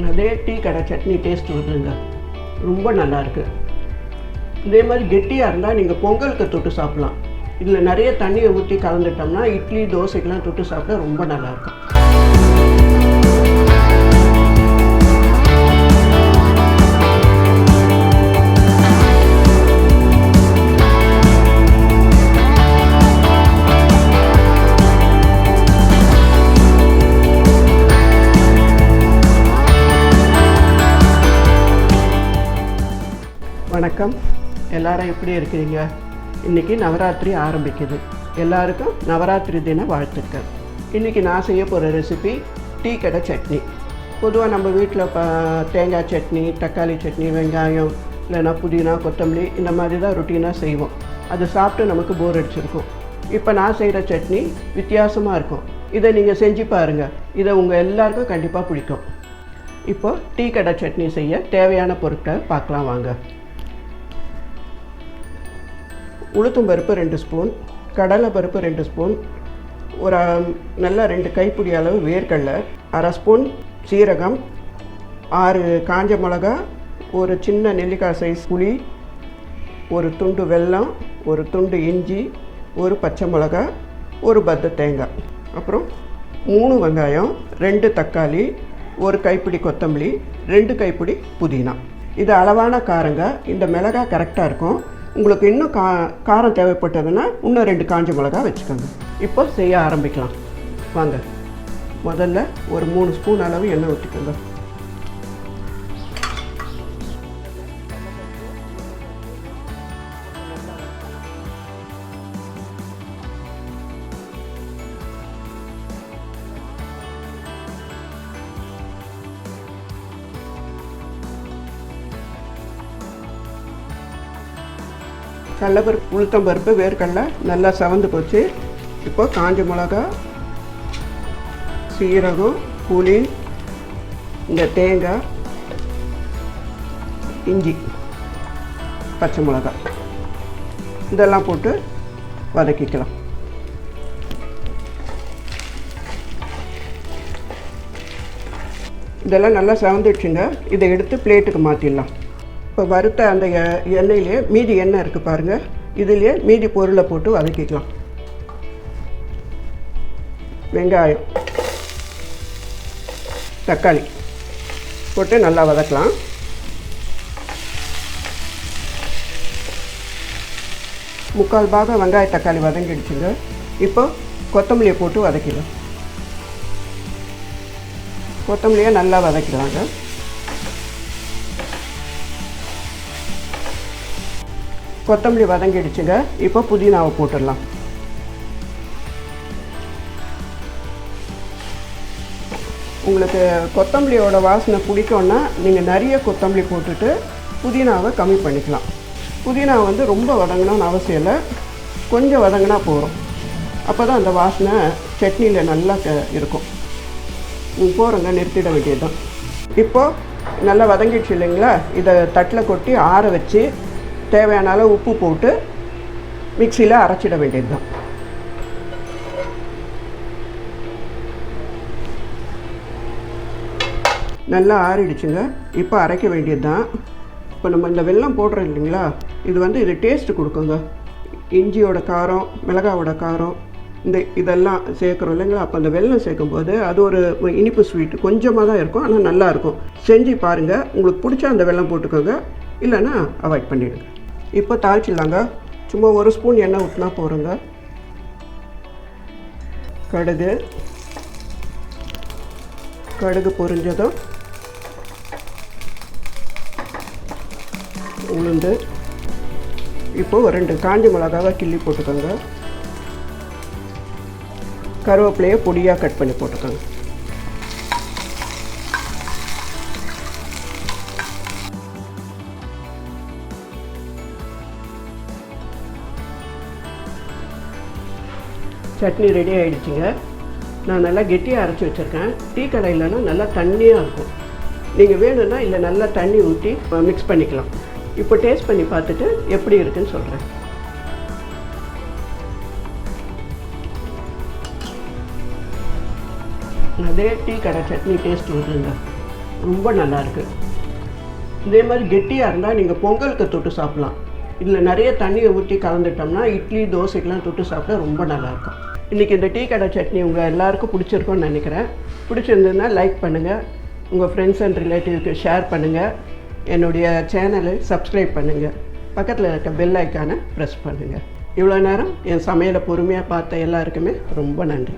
அதே டீ கடை சட்னி டேஸ்ட் வருதுங்க. ரொம்ப நல்லாயிருக்கு. இதே மாதிரி கெட்டியாக இருந்தால் நீங்கள் பொங்கலுக்கு தொட்டு சாப்பிட்லாம். இதில் நிறைய தண்ணியை ஊற்றி கலந்துட்டோம்னா இட்லி தோசைக்கெலாம் தொட்டு சாப்பிட்டா ரொம்ப நல்லாயிருக்கும். வணக்கம், எல்லாரும் எப்படி இருக்கிறீங்க? இன்றைக்கி நவராத்திரி ஆரம்பிக்குது. எல்லாருக்கும் நவராத்திரி தின வாழ்த்துக்கள். இன்றைக்கி நான் செய்ய போகிற ரெசிபி டீ கடை சட்னி. பொதுவாக நம்ம வீட்டில் தேங்காய் சட்னி, தக்காளி சட்னி, வெங்காயம், இல்லைன்னா புதினா, கொத்தமல்லி இந்த மாதிரி தான் ருட்டீனாக செய்வோம். அது சாப்பிட்டு நமக்கு போர் அடிச்சிருக்கும். இப்போ நான் செய்கிற சட்னி வித்தியாசமாக இருக்கும். இதை நீங்கள் செஞ்சு பாருங்கள். இதை உங்கள் எல்லாருக்கும் கண்டிப்பாக பிடிக்கும். இப்போ டீ கடை சட்னி செய்ய தேவையான பொருட்கள் பார்க்கலாம் வாங்க. உளுத்தம் பருப்பு 2 ஸ்பூன், கடலை பருப்பு 2 ஸ்பூன், ஒரு நல்ல 2 கைப்பிடி அளவு வேர்க்கடலை, 1/2 ஸ்பூன் சீரகம், 6 காஞ்ச மிளகா, ஒரு சின்ன நெல்லிக்காய் சைஸ் புளி, ஒரு துண்டு வெல்லம், ஒரு துண்டு இஞ்சி, ஒரு பச்சை மிளகா, ஒரு பத்த தேங்காய், அப்புறம் 3 வெங்காயம், 2 தக்காளி, ஒரு கைப்பிடி கொத்தமல்லி, 2 கைப்பிடி புதினா. இது அளவான காரங்க. இந்த மிளகாய் கரெக்டாக இருக்கும். உங்களுக்கு இன்னும் காரம் தேவைப்பட்டதுன்னா இன்னும் 2 காஞ்ச மிளகா வச்சுக்கோங்க. இப்போ செய்ய ஆரம்பிக்கலாம் வாங்க. முதல்ல ஒரு 3 ஸ்பூன் அளவு எண்ணெய் ஊற்றிக்கோங்க. கடலைப்பருப்பு, உளுத்தம் பருப்பு, வேர்க்கடலை நல்லா செவந்து போச்சு. இப்போ காஞ்ச மிளகா, சீரகம், புளி, இந்த தேங்காய், இஞ்சி, பச்சை மிளகாய் இதெல்லாம் போட்டு வதக்கிக்கலாம். இதெல்லாம் நல்லா செவந்துடுச்சுங்க. இதை எடுத்து பிளேட்டுக்கு மாற்றிடலாம். இப்போ வறுத்த அந்த எண்ணெயிலே மீதி எண்ணெய் இருக்குது பாருங்கள், இதுலேயே மீதி பொருளை போட்டு வதக்கிக்கலாம். வெங்காயம், தக்காளி போட்டு நல்லா வதக்கலாம். முக்கால் பாகம் வெங்காய தக்காளி வதங்கிடுச்சுங்க. இப்போ கொத்தமல்லியை போட்டு வதக்கிடலாம். கொத்தமல்லியை நல்லா வதக்கிடலாங்க. கொத்தமல்லி வதங்கிடுச்சுங்க. இப்போ புதினாவை போட்டுடலாம். உங்களுக்கு கொத்தமல்லியோட வாசனை பிடிக்கும்னா நீங்கள் நிறைய கொத்தமல்லி போட்டுட்டு புதினாவை கம்மி பண்ணிக்கலாம். புதினா வந்து ரொம்ப வதங்கணும்னு அவசியம் இல்லை, கொஞ்சம் வதங்கினா போகிறோம். அப்போ தான் அந்த வாசனை சட்னியில் நல்லா இருக்கும். போகிறோங்க, நிறுத்திட வேண்டியதுதான். இப்போது நல்லா வதங்கிடுச்சு இல்லைங்களா? இதை தட்டில் கொட்டி ஆற வச்சு தேவையான அளவு உப்பு போட்டு மிக்சியில் அரைச்சிட வேண்டியது தான். நல்லா ஆறிடுச்சுங்க. இப்போ அரைக்க வேண்டியது தான். இப்போ நம்ம இந்த வெல்லம் போடுறோம் இல்லைங்களா, இது டேஸ்ட்டு கொடுக்குங்க. இஞ்சியோட காரம், மிளகாவோட காரம், இதெல்லாம் சேர்க்குறோம் இல்லைங்களா, அப்போ அந்த வெல்லம் சேர்க்கும்போது அது ஒரு இனிப்பு ஸ்வீட்டு கொஞ்சமாக தான் இருக்கும், ஆனால் நல்லாயிருக்கும். செஞ்சு பாருங்கள். உங்களுக்கு பிடிச்சா அந்த வெல்லம் போட்டுக்கோங்க, இல்லைன்னா அவாய்ட் பண்ணிவிடுங்க. இப்போ தாளிச்சிடலாங்க. சும்மா 1 ஸ்பூன் எண்ணெய் ஊற்றினா போகிறோங்க. கடுகு பொரிஞ்சதும் உளுந்து, இப்போது 2 காஞ்ச மிளகாவை கிள்ளி போட்டுக்கோங்க. கருவேப்பிலையை பொடியாக கட் பண்ணி போட்டுக்கோங்க. சட்னி ரெடி ஆகிடுச்சிங்க. நான் நல்லா கெட்டியாக அரைச்சி வச்சுருக்கேன். டீ கடையிலனா நல்லா தண்ணியாக இருக்கும். நீங்கள் வேணும்னா இல்லை நல்லா தண்ணி ஊற்றி மிக்ஸ் பண்ணிக்கலாம். இப்போ டேஸ்ட் பண்ணி பார்த்துட்டு எப்படி இருக்குன்னு சொல்கிறேன். அதே டீ கடை சட்னி டேஸ்ட் வருதுங்க. ரொம்ப நல்லாயிருக்கு. இதே மாதிரி கெட்டியாக இருந்தால் நீங்கள் பொங்கலுக்கு தொட்டு சாப்பிட்லாம். இதில் நிறைய தண்ணியை ஊற்றி கலந்துட்டோம்னா இட்லி தோசைக்கெலாம் தொட்டு சாப்பிட்டா ரொம்ப நல்லாயிருக்கும். இன்றைக்கி இந்த டீ கடை சட்னி உங்கள் எல்லாருக்கும் பிடிச்சிருக்கும்னு நினைக்கிறேன். பிடிச்சிருந்ததுன்னா லைக் பண்ணுங்கள், உங்கள் ஃப்ரெண்ட்ஸ் அண்ட் ரிலேட்டிவ்க்கு ஷேர் பண்ணுங்கள், என்னுடைய சேனலை சப்ஸ்கிரைப் பண்ணுங்கள், பக்கத்தில் இருக்க பெல் ஐக்கானை ப்ரெஸ் பண்ணுங்கள். இவ்வளோ நேரம் என் சமையலை பொறுமையாக பார்த்த எல்லாருக்குமே ரொம்ப நன்றி.